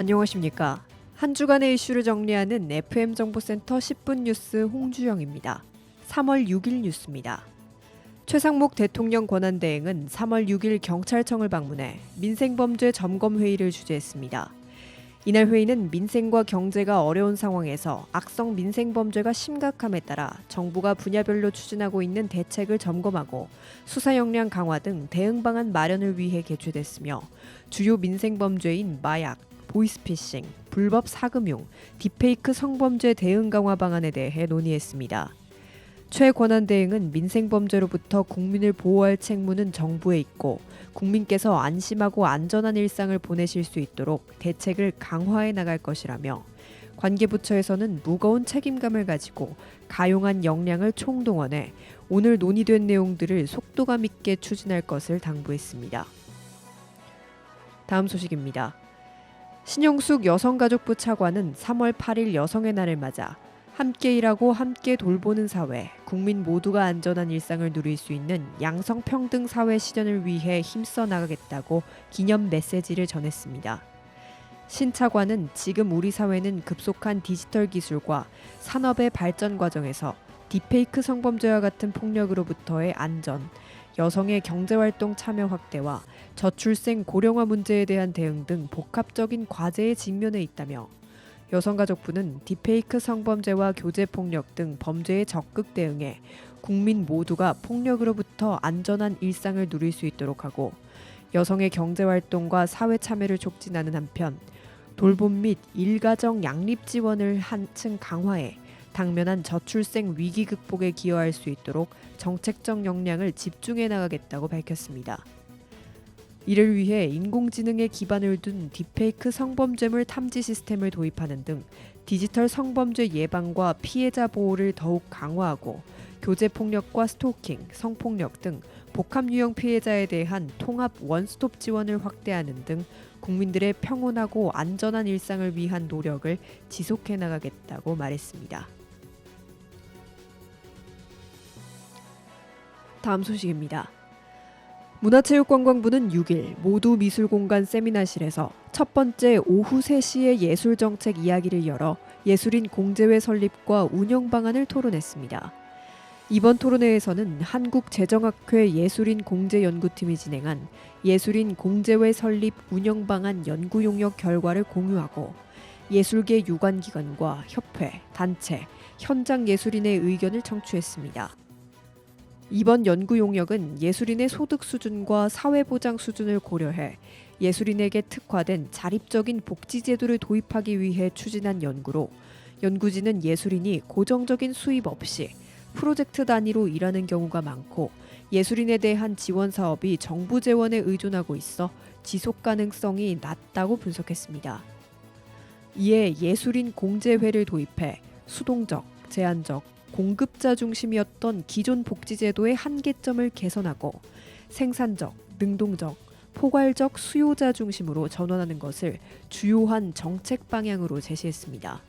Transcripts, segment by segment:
안녕하십니까. 한 주간의 이슈를 정리하는 FM정보센터 10분 뉴스 홍주영입니다. 3월 6일 뉴스입니다. 최상목 대통령 권한대행은 3월 6일 경찰청을 방문해 민생범죄 점검회의를 주재했습니다. 이날 회의는 민생과 경제가 어려운 상황에서 악성 민생범죄가 심각함에 따라 정부가 분야별로 추진하고 있는 대책을 점검하고 수사 역량 강화 등 대응 방안 마련을 위해 개최됐으며 주요 민생범죄인 마약, 보이스피싱, 불법 사금융, 딥페이크 성범죄 대응 강화 방안에 대해 논의했습니다. 최 권한대행은 민생범죄로부터 국민을 보호할 책무는 정부에 있고 국민께서 안심하고 안전한 일상을 보내실 수 있도록 대책을 강화해 나갈 것이라며 관계부처에서는 무거운 책임감을 가지고 가용한 역량을 총동원해 오늘 논의된 내용들을 속도감 있게 추진할 것을 당부했습니다. 다음 소식입니다. 신영숙 여성가족부 차관은 3월 8일 여성의 날을 맞아 함께 일하고 함께 돌보는 사회, 국민 모두가 안전한 일상을 누릴 수 있는 양성평등 사회 실현을 위해 힘써 나가겠다고 기념 메시지를 전했습니다. 신 차관은 지금 우리 사회는 급속한 디지털 기술과 산업의 발전 과정에서 딥페이크 성범죄와 같은 폭력으로부터의 안전, 여성의 경제활동 참여 확대와 저출생 고령화 문제에 대한 대응 등 복합적인 과제에 직면해 있다며 여성가족부는 딥페이크 성범죄와 교제폭력 등 범죄에 적극 대응해 국민 모두가 폭력으로부터 안전한 일상을 누릴 수 있도록 하고 여성의 경제활동과 사회 참여를 촉진하는 한편 돌봄 및 일가정 양립 지원을 한층 강화해 당면한 저출생 위기 극복에 기여할 수 있도록 정책적 역량을 집중해 나가겠다고 밝혔습니다. 이를 위해 인공지능에 기반을 둔 딥페이크 성범죄물 탐지 시스템을 도입하는 등 디지털 성범죄 예방과 피해자 보호를 더욱 강화하고 교제폭력과 스토킹, 성폭력 등 복합 유형 피해자에 대한 통합 원스톱 지원을 확대하는 등 국민들의 평온하고 안전한 일상을 위한 노력을 지속해 나가겠다고 말했습니다. 다음 소식입니다. 문화체육관광부는 6일 모두 미술공간 세미나실에서 첫 번째 오후 3시의 예술정책 이야기를 열어 예술인 공제회 설립과 운영 방안을 토론했습니다. 이번 토론회에서는 한국재정학회 예술인 공제연구팀이 진행한 예술인 공제회 설립 운영 방안 연구 용역 결과를 공유하고 예술계 유관기관과 협회, 단체, 현장 예술인의 의견을 청취했습니다. 이번 연구 용역은 예술인의 소득 수준과 사회보장 수준을 고려해 예술인에게 특화된 자립적인 복지제도를 도입하기 위해 추진한 연구로 연구진은 예술인이 고정적인 수입 없이 프로젝트 단위로 일하는 경우가 많고 예술인에 대한 지원 사업이 정부 재원에 의존하고 있어 지속 가능성이 낮다고 분석했습니다. 이에 예술인 공제회를 도입해 수동적, 제한적, 공급자 중심이었던 기존 복지제도의 한계점을 개선하고 생산적, 능동적, 포괄적 수요자 중심으로 전환하는 것을 주요한 정책 방향으로 제시했습니다.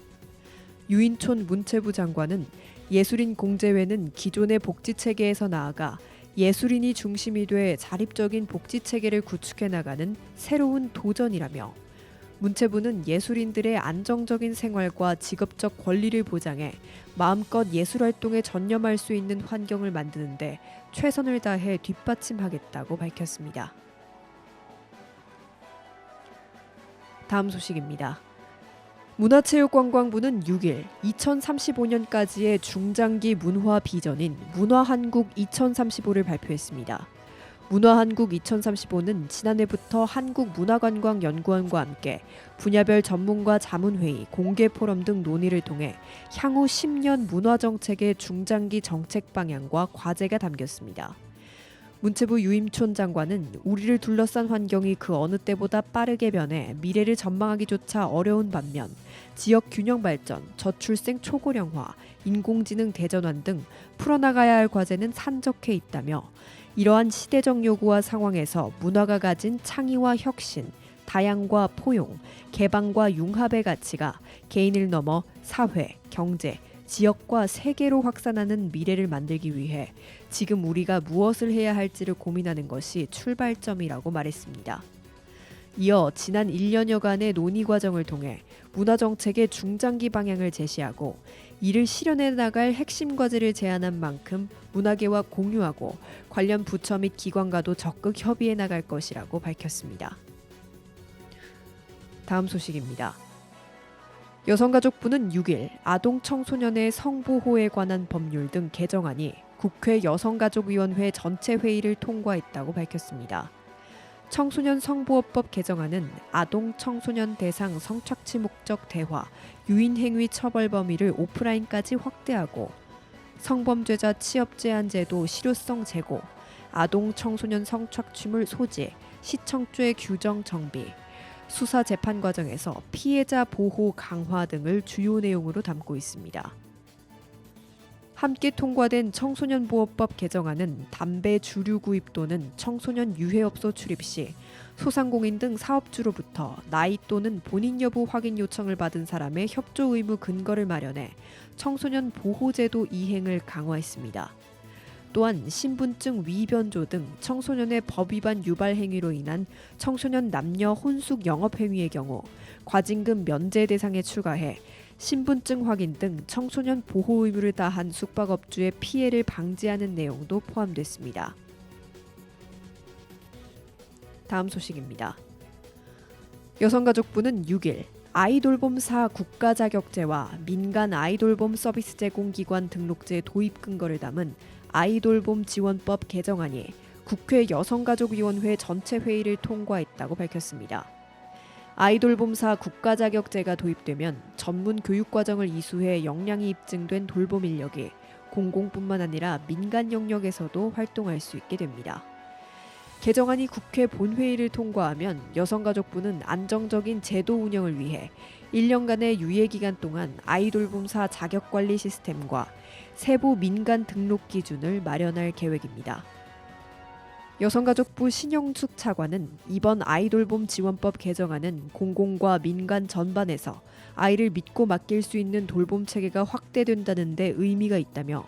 유인촌 문체부 장관은 예술인 공제회는 기존의 복지체계에서 나아가 예술인이 중심이 돼 자립적인 복지체계를 구축해 나가는 새로운 도전이라며 문체부는 예술인들의 안정적인 생활과 직업적 권리를 보장해 마음껏 예술활동에 전념할 수 있는 환경을 만드는 데 최선을 다해 뒷받침하겠다고 밝혔습니다. 다음 소식입니다. 문화체육관광부는 6일 2035년까지의 중장기 문화 비전인 문화한국 2035를 발표했습니다. 문화한국 2035는 지난해부터 한국문화관광연구원과 함께 분야별 전문가 자문회의, 공개 포럼 등 논의를 통해 향후 10년 문화정책의 중장기 정책 방향과 과제가 담겼습니다. 문체부 유임촌 장관은 우리를 둘러싼 환경이 그 어느 때보다 빠르게 변해 미래를 전망하기조차 어려운 반면 지역 균형 발전, 저출생 초고령화, 인공지능 대전환 등 풀어나가야 할 과제는 산적해 있다며 이러한 시대적 요구와 상황에서 문화가 가진 창의와 혁신, 다양과 포용, 개방과 융합의 가치가 개인을 넘어 사회, 경제, 지역과 세계로 확산하는 미래를 만들기 위해 지금 우리가 무엇을 해야 할지를 고민하는 것이 출발점이라고 말했습니다. 이어 지난 1년여간의 논의 과정을 통해 문화정책의 중장기 방향을 제시하고 이를 실현해 나갈 핵심 과제를 제안한 만큼 문화계와 공유하고 관련 부처 및 기관과도 적극 협의해 나갈 것이라고 밝혔습니다. 다음 소식입니다. 여성가족부는 6일 아동 청소년의 성보호에 관한 법률 등 개정안이 국회 여성가족위원회 전체 회의를 통과했다고 밝혔습니다. 청소년 성보호법 개정안은 아동 청소년 대상 성착취 목적 대화, 유인행위 처벌 범위를 오프라인까지 확대하고 성범죄자 취업 제한 제도 실효성 제고, 아동 청소년 성착취물 소지, 시청죄 규정 정비, 수사 재판 과정에서 피해자 보호 강화 등을 주요 내용으로 담고 있습니다. 함께 통과된 청소년보호법 개정안은 담배 주류 구입 또는 청소년 유해업소 출입 시 소상공인 등 사업주로부터 나이 또는 본인 여부 확인 요청을 받은 사람의 협조 의무 근거를 마련해 청소년 보호제도 이행을 강화했습니다. 또한 신분증 위변조 등 청소년의 법 위반 유발 행위로 인한 청소년 남녀 혼숙 영업 행위의 경우 과징금 면제 대상에 추가해 신분증 확인 등 청소년 보호 의무를 다한 숙박업주의 피해를 방지하는 내용도 포함됐습니다. 다음 소식입니다. 여성가족부는 6일 아이돌봄사 국가자격제와 민간 아이돌봄 서비스 제공기관 등록제 도입 근거를 담은 아이돌봄 지원법 개정안이 국회 여성가족위원회 전체 회의를 통과했다고 밝혔습니다. 아이돌봄사 국가자격제가 도입되면 전문 교육과정을 이수해 역량이 입증된 돌봄 인력이 공공뿐만 아니라 민간 영역에서도 활동할 수 있게 됩니다. 개정안이 국회 본회의를 통과하면 여성가족부는 안정적인 제도 운영을 위해 1년간의 유예기간 동안 아이돌봄사 자격관리 시스템과 세부 민간 등록 기준을 마련할 계획입니다. 여성가족부 신영숙 차관은 이번 아이돌봄 지원법 개정안은 공공과 민간 전반에서 아이를 믿고 맡길 수 있는 돌봄 체계가 확대된다는 데 의미가 있다며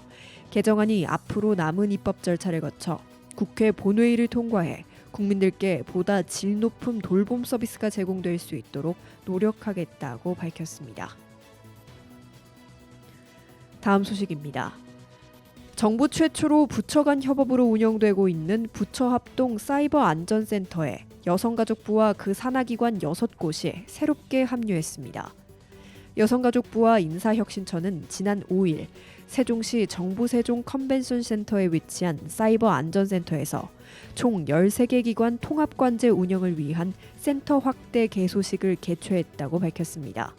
개정안이 앞으로 남은 입법 절차를 거쳐 국회 본회의를 통과해 국민들께 보다 질 높은 돌봄 서비스가 제공될 수 있도록 노력하겠다고 밝혔습니다. 다음 소식입니다. 정부 최초로 부처 간 협업으로 운영되고 있는 부처합동 사이버안전센터에 여성가족부와 그 산하기관 6곳이 새롭게 합류했습니다. 여성가족부와 인사혁신처는 지난 5일 세종시 정부 세종 컨벤션 센터에 위치한 사이버안전센터에서 총 13개 기관 통합관제 운영을 위한 센터 확대 개소식을 개최했다고 밝혔습니다.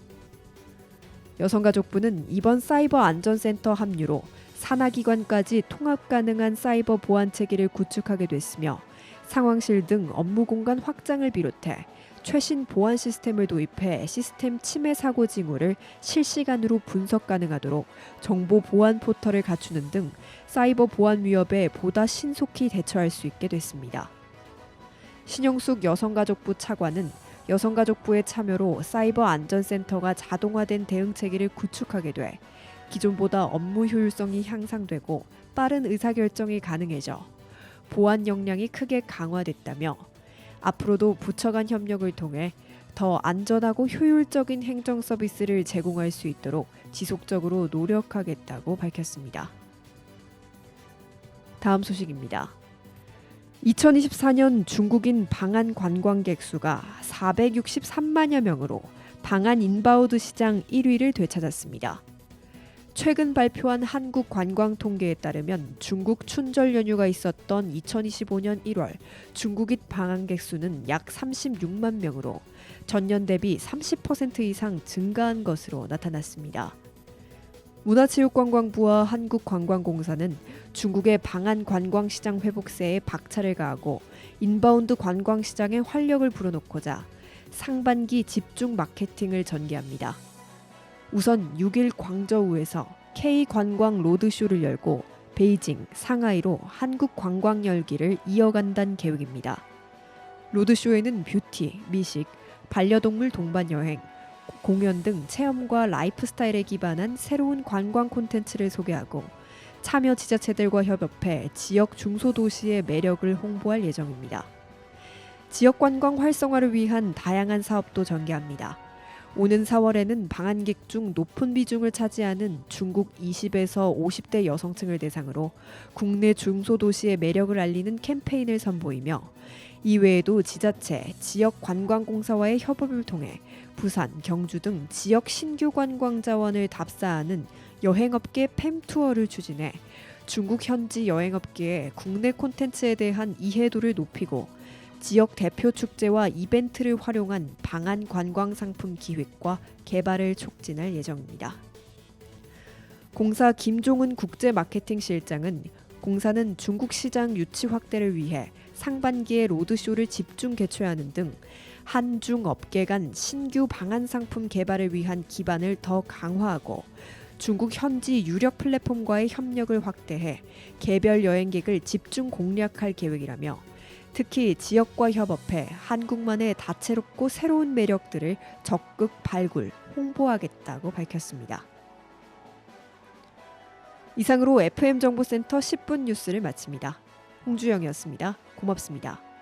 여성가족부는 이번 사이버안전센터 합류로 산하기관까지 통합 가능한 사이버 보안 체계를 구축하게 됐으며 상황실 등 업무 공간 확장을 비롯해 최신 보안 시스템을 도입해 시스템 침해 사고 징후를 실시간으로 분석 가능하도록 정보 보안 포털을 갖추는 등 사이버 보안 위협에 보다 신속히 대처할 수 있게 됐습니다. 신영숙 여성가족부 차관은 여성가족부의 참여로 사이버 안전센터가 자동화된 대응 체계를 구축하게 돼 기존보다 업무 효율성이 향상되고 빠른 의사결정이 가능해져 보안 역량이 크게 강화됐다며 앞으로도 부처 간 협력을 통해 더 안전하고 효율적인 행정 서비스를 제공할 수 있도록 지속적으로 노력하겠다고 밝혔습니다. 다음 소식입니다. 2024년 중국인 방한 관광객 수가 463만여 명으로 방한 인바우드 시장 1위를 되찾았습니다. 최근 발표한 한국 관광 통계에 따르면 중국 춘절 연휴가 있었던 2025년 1월 중국인 방한객 수는 약 36만 명으로 전년 대비 30% 이상 증가한 것으로 나타났습니다. 문화체육관광부와 한국관광공사는 중국의 방한 관광시장 회복세에 박차를 가하고 인바운드 관광시장에 활력을 불어넣고자 상반기 집중 마케팅을 전개합니다. 우선 6일 광저우에서 K관광 로드쇼를 열고 베이징, 상하이로 한국 관광 열기를 이어간다는 계획입니다. 로드쇼에는 뷰티, 미식, 반려동물 동반 여행, 공연 등 체험과 라이프 스타일에 기반한 새로운 관광 콘텐츠를 소개하고 참여 지자체들과 협업해 지역 중소도시의 매력을 홍보할 예정입니다. 지역 관광 활성화를 위한 다양한 사업도 전개합니다. 오는 4월에는 방한객 중 높은 비중을 차지하는 중국 20에서 50대 여성층을 대상으로 국내 중소도시의 매력을 알리는 캠페인을 선보이며 이외에도 지자체, 지역 관광공사와의 협업을 통해 부산, 경주 등 지역 신규 관광 자원을 답사하는 여행업계 팸투어를 추진해 중국 현지 여행업계의 국내 콘텐츠에 대한 이해도를 높이고 지역 대표 축제와 이벤트를 활용한 방한 관광 상품 기획과 개발을 촉진할 예정입니다. 공사 김종은 국제 마케팅 실장은 공사는 중국 시장 유치 확대를 위해 상반기에 로드쇼를 집중 개최하는 등 한중 업계 간 신규 방한 상품 개발을 위한 기반을 더 강화하고 중국 현지 유력 플랫폼과의 협력을 확대해 개별 여행객을 집중 공략할 계획이라며 특히 지역과 협업해 한국만의 다채롭고 새로운 매력들을 적극 발굴, 홍보하겠다고 밝혔습니다. 이상으로 FM 정보센터 10분 뉴스를 마칩니다. 홍주영이었습니다. 고맙습니다.